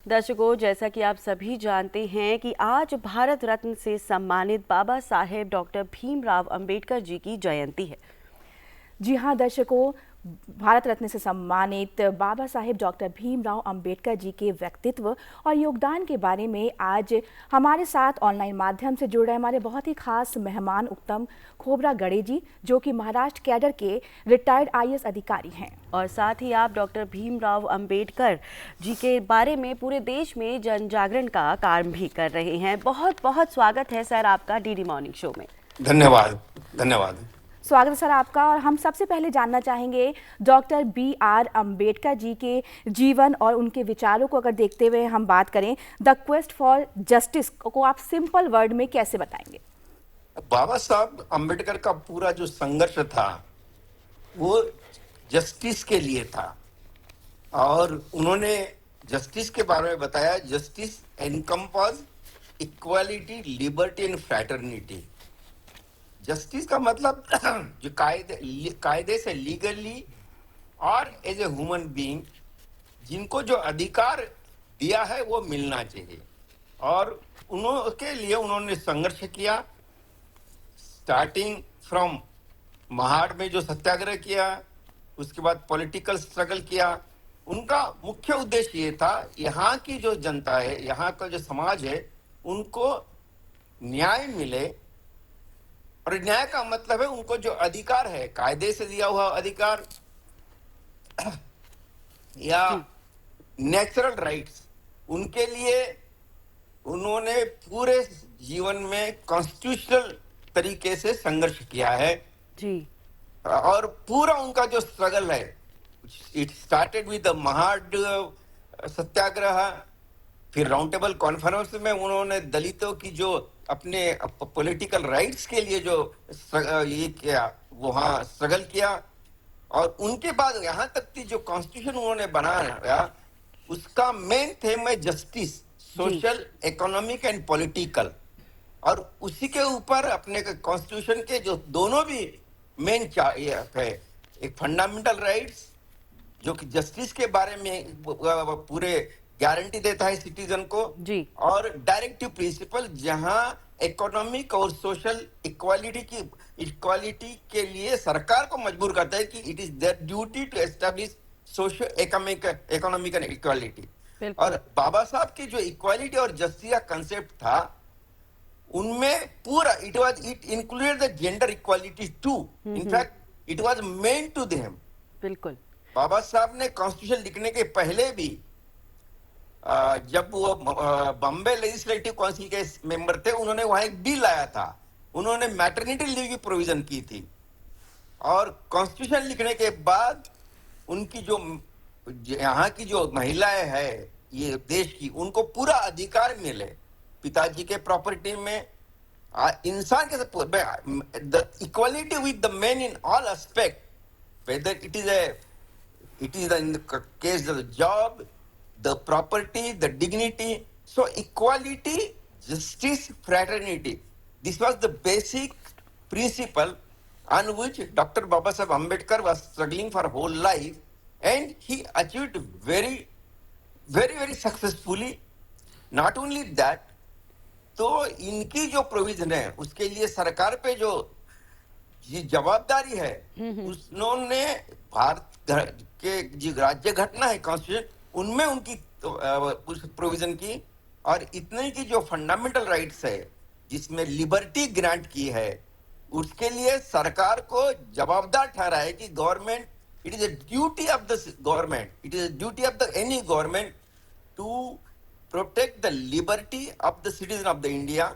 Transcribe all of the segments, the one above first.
दर्शकों, जैसा कि आप सभी जानते हैं कि आज भारत रत्न से सम्मानित बाबा साहेब डॉक्टर भीमराव अंबेडकर जी की जयंती है। जी हाँ दर्शकों, भारत रत्न से सम्मानित बाबा साहेब डॉक्टर भीमराव अंबेडकर जी के व्यक्तित्व और योगदान के बारे में आज हमारे साथ ऑनलाइन माध्यम से जुड़ रहे हमारे बहुत ही खास मेहमान उत्तम खोबरागड़े जी, जो कि महाराष्ट्र कैडर के रिटायर्ड आईएएस अधिकारी हैं। और साथ ही आप डॉक्टर भीमराव अंबेडकर जी के बारे में पूरे देश में जन जागरण का काम भी कर रहे हैं। बहुत बहुत स्वागत है सर आपका डीडी मॉर्निंग शो में। धन्यवाद। धन्यवाद। स्वागत है सर आपका। और हम सबसे पहले जानना चाहेंगे डॉक्टर BR अंबेडकर जी के जीवन और उनके विचारों को अगर देखते हुए हम बात करें, द क्वेस्ट फॉर जस्टिस को आप सिंपल वर्ड में कैसे बताएंगे? बाबा साहब अंबेडकर का पूरा जो संघर्ष था वो जस्टिस के लिए था और उन्होंने जस्टिस के बारे में बताया। Justice encompass equality, liberty and fraternity. Justice का मतलब जो कायदे से लीगली और एज ए ह्यूमन बीइंग जिनको जो अधिकार दिया है वो मिलना चाहिए। और उनके लिए उन्होंने संघर्ष किया, स्टार्टिंग फ्रॉम महाड़ में जो सत्याग्रह किया, उसके बाद पॉलिटिकल स्ट्रगल किया। उनका मुख्य उद्देश्य ये था यहाँ की जो जनता है, यहाँ का जो समाज है, उनको न्याय मिले। और न्याय का मतलब है उनको जो अधिकार है, कायदे से दिया हुआ अधिकार या नेचुरल राइट्स, उनके लिए उन्होंने पूरे जीवन में कॉन्स्टिट्यूशनल तरीके से संघर्ष किया है जी। और पूरा उनका जो स्ट्रगल है, it started with the Mahad Satyagraha. फिर राउंड टेबल कॉन्फ्रेंस में उन्होंने दलितों की जो अपने पॉलिटिकल राइट्स के लिए जो ये किया, वहां स्ट्रगल किया। और उनके बाद यहाँ तक की जो कॉन्स्टिट्यूशन उन्होंने बनाया, उसका मेन थीम है justice, social, economic and political. और उसी के ऊपर अपने कॉन्स्टिट्यूशन के जो दोनों भी मेन है, एक फंडामेंटल राइट्स जो कि जस्टिस के बारे में पूरे गारंटी देता है सिटीजन को जी। और डायरेक्टिव प्रिंसिपल जहां इकोनॉमिक और सोशल इक्वालिटी के लिए सरकार को मजबूर करता है कि it is their duty to establish social economic and equality. और बाबा साहब की जो इक्वालिटी और जस्टिस का कंसेप्ट था, उनमें पूरा it included the gender equality too. In fact it was meant to them. बिल्कुल। बाबा साहब ने कॉन्स्टिट्यूशन लिखने के पहले भी जब वो बॉम्बे लेजिस्लेटिव काउंसिल के मेंबर थे, उन्होंने वहां एक बिल लाया था। उन्होंने मैटरनिटी लीव की प्रोविजन की थी। और कॉन्स्टिट्यूशन लिखने के बाद उनकी जो यहाँ की जो महिलाएं हैं ये देश की, उनको पूरा अधिकार मिले पिताजी के प्रॉपर्टी में, इंसान के the equality with the main in all aspect, whether it is in the case of job, the property, the dignity. So equality, justice, fraternity. This was the basic principle on which Dr. Baba Saheb Ambedkar was struggling for whole life, and he achieved very, very, very successfully. Not only that, तो इनकी जो provision है उसके लिए सरकार पे जो ये जवाबदारी है, उन्होंने भारत के जो राज्य घटना है कॉन्स्टिट्यूशन, उनमें उनकी उस प्रोविजन की। और इतने की जो फंडामेंटल राइट्स है जिसमें लिबर्टी ग्रांट की है, उसके लिए सरकार को जवाबदार ठहरा है कि government, it is a duty of the government, it is a duty of the any government to protect the liberty of the citizen of the India.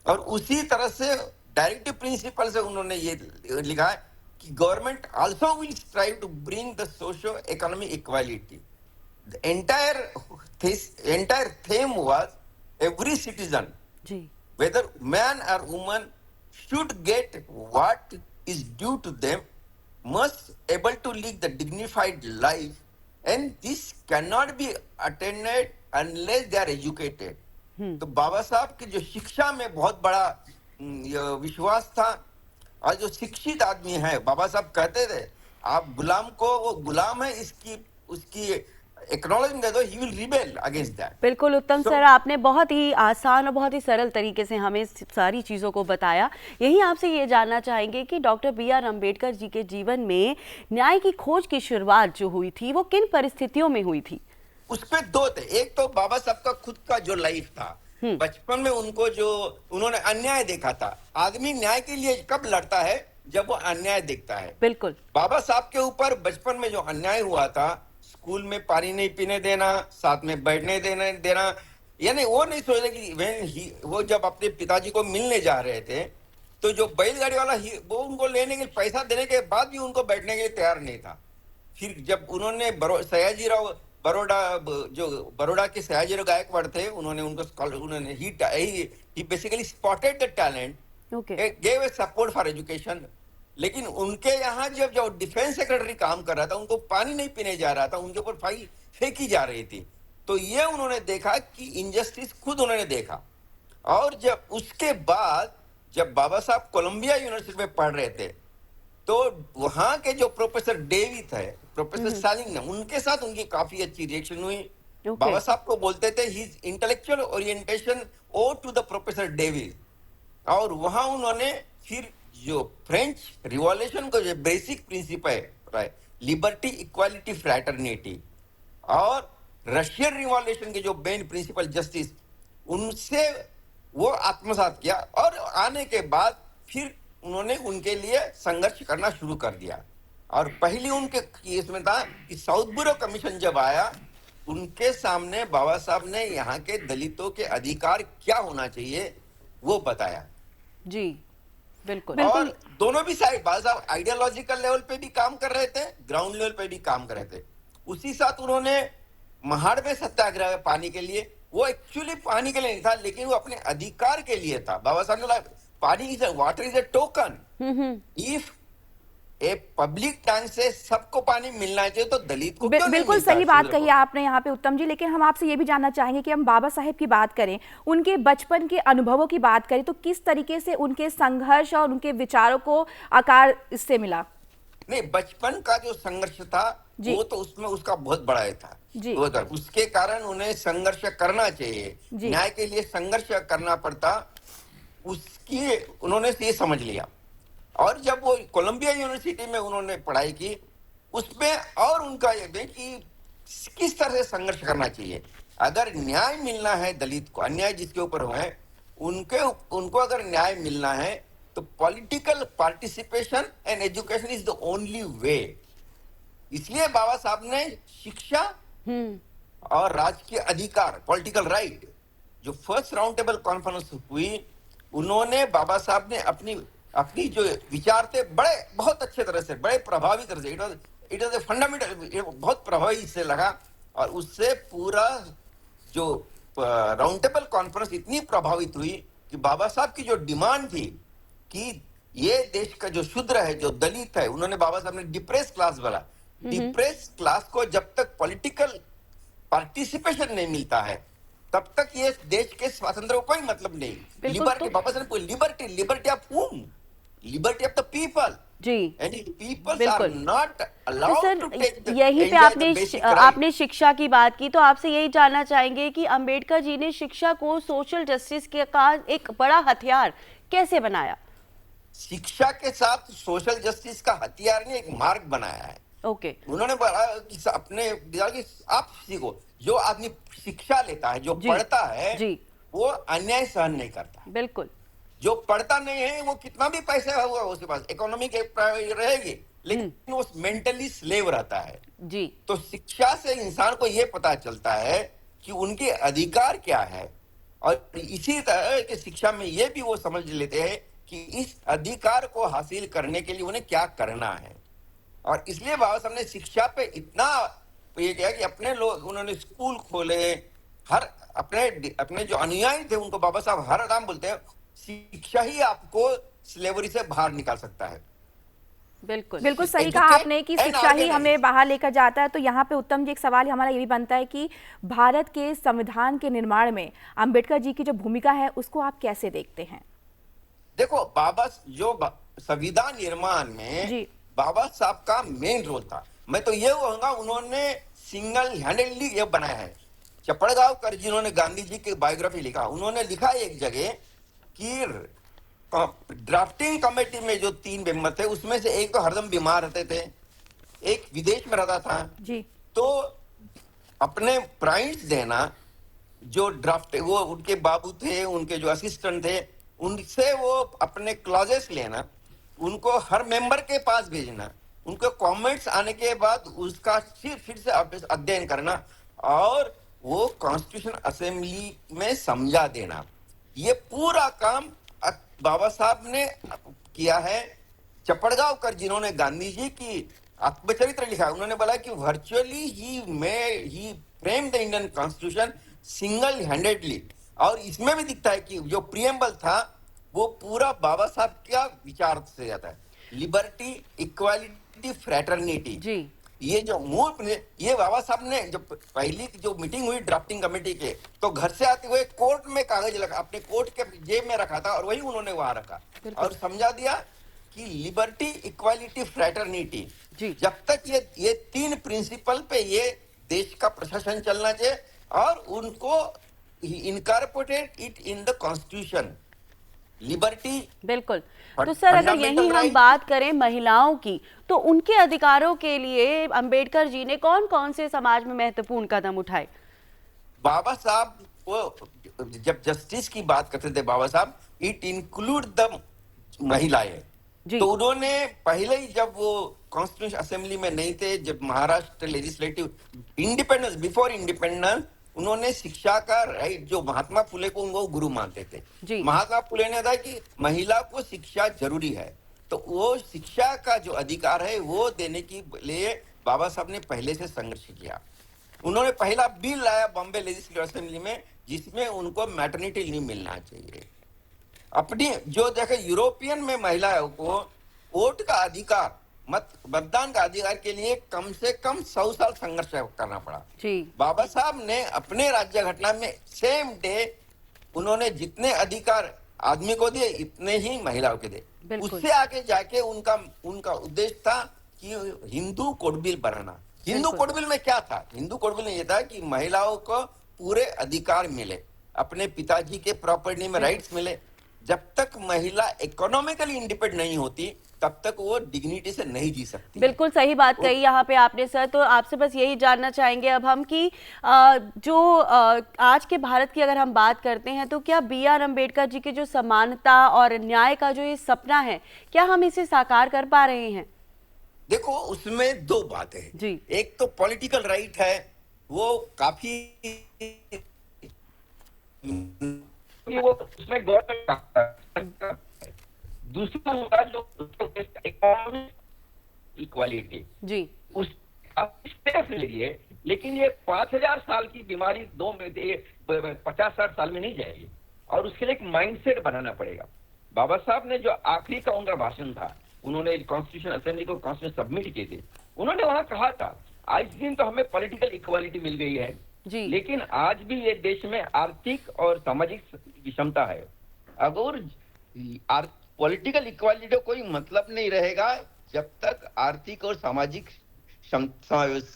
और उसी तरह से डायरेक्टिव प्रिंसिपल से उन्होंने ये लिखा है कि government also will strive to bring the socio economic equality. The entire theme was every citizen, whether man or woman, should get what is due to them, must able to live the dignified life, and this cannot be attained unless they are educated. तो बाबा साहब की जो शिक्षा में बहुत बड़ा विश्वास था। और जो शिक्षित आदमी है, बाबा साहब कहते थे आप गुलाम को, वो गुलाम है इसकी उसकी एक्नॉलेजमेंट दे दो, he will rebel against that. बिल्कुल उत्तम So- सर, आपने बहुत ही आसान और बहुत ही सरल तरीके से हमें सारी चीज़ों को बताया। यही आपसे ये जानना चाहेंगे कि डॉक्टर B.R. अम्बेडकर जी के जीवन में न्याय की खोज की शुरुआत जो हुई थी वो किन परिस्थितियों में हुई थी? उसपे दो थे। एक तो बाबा साहब का खुद का जो लाइफ था, बचपन में उनको जो उन्होंने अन्याय देखा था। आदमी न्याय के लिए कब लड़ता है? जब वो अन्याय देखता है। बिल्कुल। बाबा साहब के ऊपर बचपन में जो अन्याय हुआ था, स्कूल में पानी नहीं पीने देना, साथ में बैठने देना, यानी वो नहीं सोचते कि वो जब अपने पिताजी को मिलने जा रहे थे, तो जो बैलगाड़ी वाला वो उनको लेने के पैसा देने के बाद भी उनको बैठने के लिए तैयार नहीं था। फिर जब उन्होंने सयाजीराव बड़ौदा के सयाजीराव गायकवाड़ थे, उन्होंने ही basically spotted the talent, gave a support for education. लेकिन उनके यहाँ जब जो डिफेंस सेक्रेटरी काम कर रहा था, उनको पानी नहीं पीने जा रहा था, उनके ऊपर फाइल फेंकी जा रही थी। तो ये उन्होंने देखा कि इनजस्टिस खुद उन्होंने देखा। और जब उसके बाद जब बाबा साहब कोलंबिया यूनिवर्सिटी में पढ़ रहे थे, तो वहां के जो प्रोफेसर डेवी थे, प्रोफेसर सालिंग, उनके साथ उनकी काफी अच्छी रिएक्शन हुई। बाबा साहब को बोलते थे his intellectual orientation owe to the professor Dewey. और वहां उन्होंने फिर जो फ्रेंच रिवॉल्यूशन का जो बेसिक प्रिंसिपल है, लिबर्टी, इक्वालिटी, फ्रैटर्निटी, और रशियन रिवॉल्यूशन के जो मेन प्रिंसिपल जस्टिस, उनसे वो आत्मसात किया। और आने के बाद फिर उन्होंने उनके लिए संघर्ष करना शुरू कर दिया। और पहली उनके केस में था कि साउथ ब्यूरो कमीशन जब आया, उनके सामने बाबा साहब ने यहाँ के दलितों के अधिकार क्या होना चाहिए वो बताया। जी बिल्कुल। और दोनों भी साइड, बाबा साहब आइडियोलॉजिकल लेवल पे भी काम कर रहे थे, ग्राउंड लेवल पे भी काम कर रहे थे। उसी साथ उन्होंने महाड़ में सत्याग्रह पानी के लिए, वो एक्चुअली पानी के लिए नहीं था, लेकिन वो अपने अधिकार के लिए था। बाबा साहब ने पानी is water is A token, if a public tank से सबको पानी मिलना चाहिए तो दलित को क्यों नहीं बिल्कुल मिलता? सही बात कही आपने यहाँ पे उत्तम जी। लेकिन हम आपसे ये भी जानना चाहेंगे कि हम बाबा साहेब की बात करें, उनके बचपन के अनुभवों की बात करें, तो किस तरीके से उनके संघर्ष और उनके विचारों को आकार इससे मिला? नहीं, बचपन का जो संघर्ष था वो तो उसमें उसका बहुत बड़ा था। उसके कारण उन्हें संघर्ष करना चाहिए, न्याय के लिए संघर्ष करना पड़ता, उसकी उन्होंने ये समझ लिया। और जब वो कोलंबिया यूनिवर्सिटी में उन्होंने पढ़ाई की, उसमें और उनका ये है कि किस तरह से संघर्ष करना चाहिए। अगर न्याय मिलना है दलित को, अन्याय जिसके ऊपर हुए उनको अगर न्याय मिलना है, तो political participation and education is the only way. इसलिए बाबा साहब ने शिक्षा और राजकीय अधिकार, पॉलिटिकल राइट, जो फर्स्ट राउंड टेबल कॉन्फ्रेंस हुई, उन्होंने बाबा साहब ने अपनी जो विचार थे बहुत अच्छे तरह से, बड़े प्रभावी तरह से, इट वाज ए फंडामेंटल, बहुत प्रभावी इससे लगा। और उससे पूरा जो राउंड टेबल कॉन्फ्रेंस इतनी प्रभावित हुई कि बाबा साहब की जो डिमांड थी कि ये देश का जो शूद्र है, जो दलित है, उन्होंने बाबा साहब ने डिप्रेस क्लास बोला। डिप्रेस क्लास को जब तक पॉलिटिकल पार्टिसिपेशन नहीं मिलता है, तब तक ये देश के स्वातंत्र्य को कोई मतलब नहीं। लिबर्टी, बाबा साहब ने liberty, liberty of whom? Liberty of the people. जी, people are not allowed to take the, यहीं पे आपने शिक्षा की बात की, तो आपसे यही जानना चाहेंगे कि अंबेडकर जी ने शिक्षा को सोशल जस्टिस का एक बड़ा हथियार कैसे बनाया? शिक्षा के साथ सोशल जस्टिस का हथियार ने एक मार्ग बनाया है। उन्होंने बोला कि अपने कि आप सीखो, जो आदमी शिक्षा लेता है, जो पढ़ता है, वो अन्याय सहन नहीं करता। बिल्कुल। जो पढ़ता नहीं है, वो कितना भी पैसा होगा उसके पास, इकोनॉमिक रहेगी, लेकिन वो मेंटली स्लेव रहता है। जी। तो शिक्षा से इंसान को ये पता चलता है कि उनके अधिकार क्या है, और इसी तरह की शिक्षा में ये भी वो समझ लेते हैं कि इस अधिकार को हासिल करने के लिए उन्हें क्या करना है। और इसलिए बाबा साहब ने शिक्षा पे इतना ये किया कि अपने लोग, उन्होंने स्कूल खोले, हर अपने जो अनुयायी थे उनको बाबा साहब हर आराम बोलते हैं, शिक्षा ही आपको स्लेवरी से बाहर निकाल सकता है। बिल्कुल सही कहा आपने कि शिक्षा ही हमें बाहर लेकर जाता है। तो यहाँ पे उत्तम जी, एक सवाल हमारा ये भी बनता है कि भारत के संविधान के निर्माण में अंबेडकर जी की जो भूमिका है, उसको आप कैसे देखते हैं? देखो, संविधान निर्माण में बाबा साहब का मेन रोल था। मैं तो ये कहूंगा उन्होंने सिंगल हैंडेडली ये बनाया है। चपड़गांवकर जिन्होंने गांधी जी की बायोग्राफी लिखा, उन्होंने लिखा एक जगह कि ड्राफ्टिंग कमेटी में जो 3 मेंबर थे उसमें से एक तो हरदम बीमार रहते थे, एक विदेश में रहता था। जी। तो अपने प्राइंट्स देना, जो ड्राफ्ट वो उनके बाबू थे, उनके जो असिस्टेंट थे, उनसे वो अपने क्लॉजेस लेना, उनको हर मेंबर के पास भेजना, उनको कमेंट्स आने के बाद उसका फिर से अध्ययन करना और वो कॉन्स्टिट्यूशन असेंबली में समझा देना। ये पूरा काम बाबा साहब ने किया है। चपड़गांवकर जिन्होंने गांधी जी की आत्मचरित्र लिखा, उन्होंने बोला कि virtually he frame the Indian constitution single handedly. और इसमें भी दिखता है कि जो प्रियम्बल था वो पूरा बाबा साहब का विचार से जाता है, लिबर्टी, इक्वालिटी, फ्रेटर्निटी। जी। ये जो मूल, ये बाबा साहब ने जब पहली जो मीटिंग हुई ड्राफ्टिंग कमेटी के, तो घर से आते हुए कोर्ट में कागज लगा, अपने कोर्ट के जेब में रखा था और वही उन्होंने वहां रखा और समझा दिया कि लिबर्टी, इक्वालिटी, फ्रेटर्निटी। जी। जब तक ये 3 प्रिंसिपल पे ये देश का प्रशासन चलना चाहिए और उनको incorporated it in the constitution, liberty. बिल्कुल। तो सर, अगर यही हम बात करें महिलाओं की, तो उनके अधिकारों के लिए अंबेडकर जी ने कौन कौन से समाज में महत्वपूर्ण कदम उठाए? बाबा साहब वो जब जस्टिस की बात करते थे बाबा साहब, इट इंक्लूड द महिलाएं। तो उन्होंने पहले ही, जब वो कॉन्स्टिट्यूशन असेंबली में नहीं थे, जब Maharashtra legislative independence, before independence, उन्होंने शिक्षा का राइट, जो महात्मा फुले को वो गुरु मानते थे, महात्मा फुले ने कहा कि महिला को शिक्षा जरूरी है, तो वो शिक्षा का जो अधिकार है वो देने के लिए बाबा साहब ने पहले से संघर्ष किया। उन्होंने पहला बिल लाया बॉम्बे लेजिस्लेटिव असेंबली में, जिसमें उनको मैटरनिटी लीव मिलना चाहिए। अपनी जो देखे यूरोपियन में महिलाओं को वोट का अधिकार, मतदान का अधिकार के लिए कम से कम 100 साल संघर्ष करना पड़ा। बाबा साहब ने अपने राज्य घटना में सेम डे उन्होंने जितने अधिकार आदमी को दिए इतने ही महिलाओं के दिए। उससे आगे जाके उनका उद्देश्य था कि हिंदू कोड बिल बनाना। हिंदू कोड बिल में क्या था? हिंदू कोड बिल में यह था कि महिलाओं को पूरे अधिकार मिले, अपने पिताजी के प्रॉपर्टी में राइट्स मिले। जब तक महिला इकोनॉमिकली इंडिपेंडेंट नहीं होती तब तक वो डिग्निटी से नहीं जी सकती। बिल्कुल सही बात कही यहाँ पे आपने सर। तो आपसे बस यही जानना चाहेंगे अब हम कि आज के भारत की अगर हम बात करते हैं, तो क्या B.R. अम्बेडकर जी के जो समानता और न्याय का जो ये सपना है, क्या हम इसे साकार कर पा रहे हैं? देखो, उसमें 2 बातें हैं जी। एक तो पॉलिटिकल राइट है, वो काफी वो उसमें गवर्नमेंट, दूसरा होगा जो इकोनॉमिक इक्वालिटी जी, उस स्टेप ले लिए। लेकिन ये 5000 साल की बीमारी 50-60 साल में नहीं जाएगी और उसके लिए एक माइंडसेट बनाना पड़ेगा। बाबा साहब ने जो आखिरी का उनका भाषण था, उन्होंने कॉन्स्टिट्यूशन असेंबली को कॉन्स्टिट्यूशन सबमिट किए थे, उन्होंने वहां कहा था आज दिन तो हमें पॉलिटिकल इक्वालिटी मिल गई है जी, लेकिन आज भी ये देश में आर्थिक और सामाजिक विषमता है। अगर पॉलिटिकल इक्वालिटी का कोई मतलब नहीं रहेगा जब तक आर्थिक और सामाजिक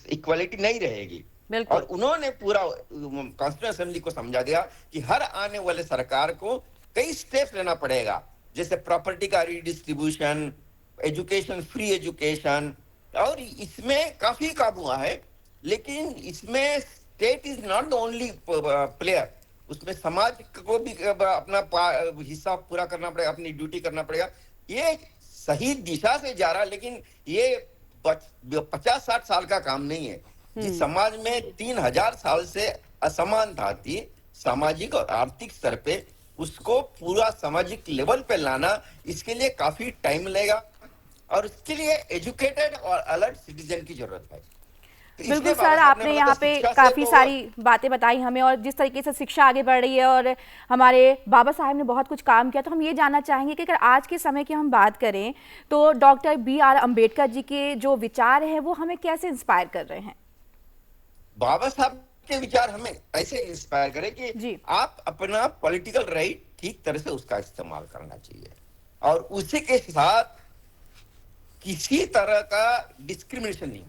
इक्वालिटी नहीं रहेगी। और उन्होंने पूरा कॉन्स्टिट्यूशन असेंबली को समझा दिया कि हर आने वाले सरकार को कई स्टेप्स लेना पड़ेगा, जैसे प्रॉपर्टी का रिडिस्ट्रीब्यूशन, एजुकेशन, फ्री एजुकेशन, और इसमें काफी काम हुआ है। लेकिन इसमें state is not the only player, उसमें समाज को भी अपना हिस्सा पूरा करना पड़ेगा, अपनी ड्यूटी करना पड़ेगा। ये सही दिशा से जा रहा है, लेकिन ये 50-60 साल का काम नहीं है। जिस समाज में 3000 साल से असमानता थी सामाजिक और आर्थिक स्तर पे, उसको पूरा सामाजिक लेवल पे लाना, इसके लिए काफी टाइम लगेगा और इसके लिए एजुकेटेड और अलर्ट सिटीजन की जरूरत है। बिल्कुल सर, आपने यहाँ पे काफ़ी सारी बातें बताई हमें, और जिस तरीके से शिक्षा आगे बढ़ रही है और हमारे बाबा साहब ने बहुत कुछ काम किया, तो हम ये जानना चाहेंगे कि अगर आज के समय की हम बात करें तो डॉक्टर B.R. अम्बेडकर जी के जो विचार हैं वो हमें कैसे इंस्पायर कर रहे हैं? बाबा साहब के विचार हमें ऐसे इंस्पायर करें कि आप अपना पॉलिटिकल राइट ठीक तरह से उसका इस्तेमाल करना चाहिए और उसी के साथ किसी तरह का डिस्क्रिमिनेशन नहीं।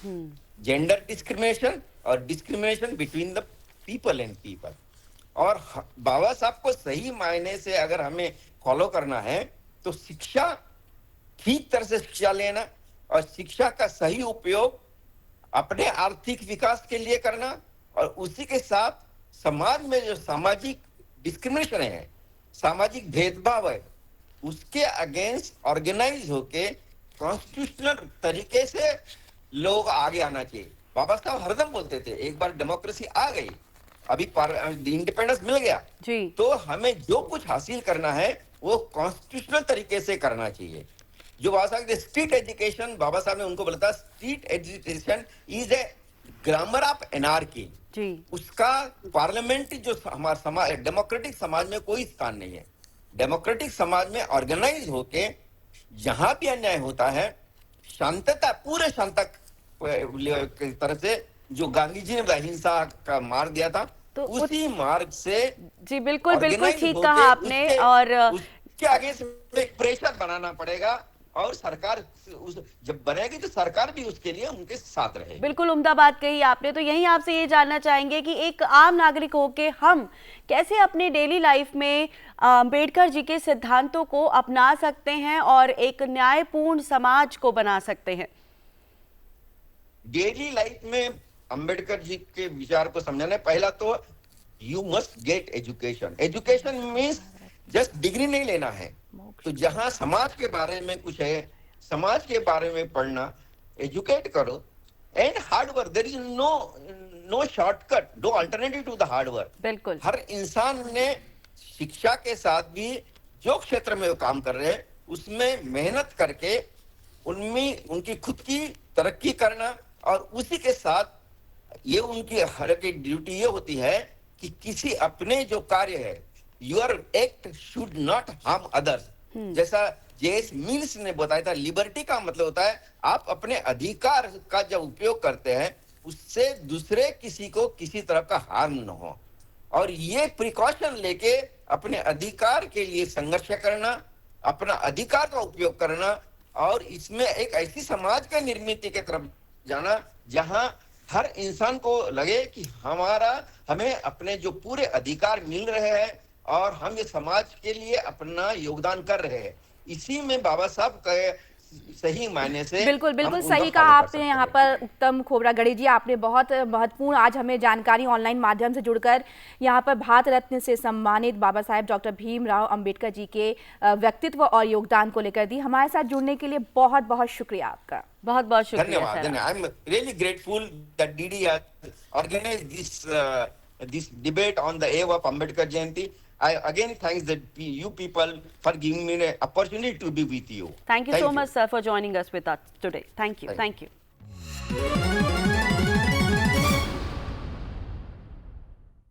जेंडर डिस्क्रिमिनेशन और discrimination between the people and people. और बाबा साहब को सही मायने से अगर हमें फॉलो करना है तो शिक्षा, ठीक तरह से शिक्षा लेना और शिक्षा का सही उपयोग अपने आर्थिक विकास के लिए करना, और उसी के साथ समाज में जो सामाजिक डिस्क्रिमिनेशन है, सामाजिक भेदभाव है, उसके अगेंस्ट ऑर्गेनाइज होके कॉन्स्टिट्यूशनल तरीके से लोग आगे आना चाहिए। बाबा साहब हरदम बोलते थे एक बार डेमोक्रेसी आ गई, अभी इंडिपेंडेंस मिल गया जी। तो हमें जो कुछ हासिल करना है वो कॉन्स्टिट्यूशनल तरीके से करना चाहिए। जो बाबा साहब स्ट्रीट एजुकेशन, बाबा साहब ने उनको बोला था street education is a grammar of anarchy. जी। उसका पार्लियामेंट जो हमारा समाज, डेमोक्रेटिक समाज में कोई स्थान नहीं है। डेमोक्रेटिक समाज में ऑर्गेनाइज होके जहां भी अन्याय होता है शांतता, पूरे शांता की तरह से, जो गांधी जी ने अहिंसा का मार्ग दिया था तो उसी मार्ग से जी बिल्कुल बिल्कुल organize ठीक होके कहा आपने। और उसके आगे से एक प्रेशर बनाना पड़ेगा, और सरकार जब बनेगी तो सरकार भी उसके लिए उनके साथ रहेगी। बिल्कुल उम्दा बात कही आपने। तो यही आपसे ये जानना चाहेंगे कि एक आम नागरिक होके हम कैसे अपने डेली लाइफ में अंबेडकर जी के सिद्धांतों को अपना सकते हैं और एक न्यायपूर्ण समाज को बना सकते हैं। डेली लाइफ में अंबेडकर जी के विचार को समझाना, पहला तो you must get education. Education means just degree नहीं लेना है, तो जहां समाज के बारे में कुछ है, समाज के बारे में पढ़ना, एजुकेट करो। And hard work, there is no shortcut, no alternative to the hard work. बिल्कुल हर इंसान ने शिक्षा के साथ भी जो क्षेत्र में वो काम कर रहे हैं उसमें मेहनत करके उनमें उनकी खुद की तरक्की करना, और उसी के साथ ये उनकी हर की ड्यूटी ये होती है कि किसी अपने जो कार्य है, your act should not harm others. जैसा जेएस मिल्स ने बताया था, लिबर्टी का मतलब होता है आप अपने अधिकार का जब उपयोग करते हैं उससे दूसरे किसी को किसी तरह का हार्म न हो, और ये प्रिकॉशन लेके अपने अधिकार के लिए संघर्ष करना, अपना अधिकार का उपयोग करना, और इसमें एक ऐसी समाज के निर्मित की तरफ जाना जहां हर इंसान को लगे कि हमें अपने जो पूरे अधिकार मिल रहे हैं और हम ये समाज के लिए अपना योगदान कर रहे हैं। इसी में बाबा साहब का सही मायने से बिल्कुल बिल्कुल सही कहा आपने यहाँ पर उत्तम खोबरागढ़े जी। आपने बहुत महत्वपूर्ण आज हमें जानकारी ऑनलाइन माध्यम से जुड़कर यहाँ पर भारत रत्न से सम्मानित बाबा साहेब डॉक्टर भीमराव अंबेडकर जी के व्यक्तित्व और योगदान को लेकर दी। हमारे साथ जुड़ने के लिए बहुत बहुत शुक्रिया आपका। बहुत बहुत शुक्रिया। धन्यवाद। I am really grateful that DD organise this debate on the eve of Ambedkar Jayanti. I again thanks you people for giving me an opportunity to be with you. Thank you so much, sir, for joining us with us today. Thank you. Thank you.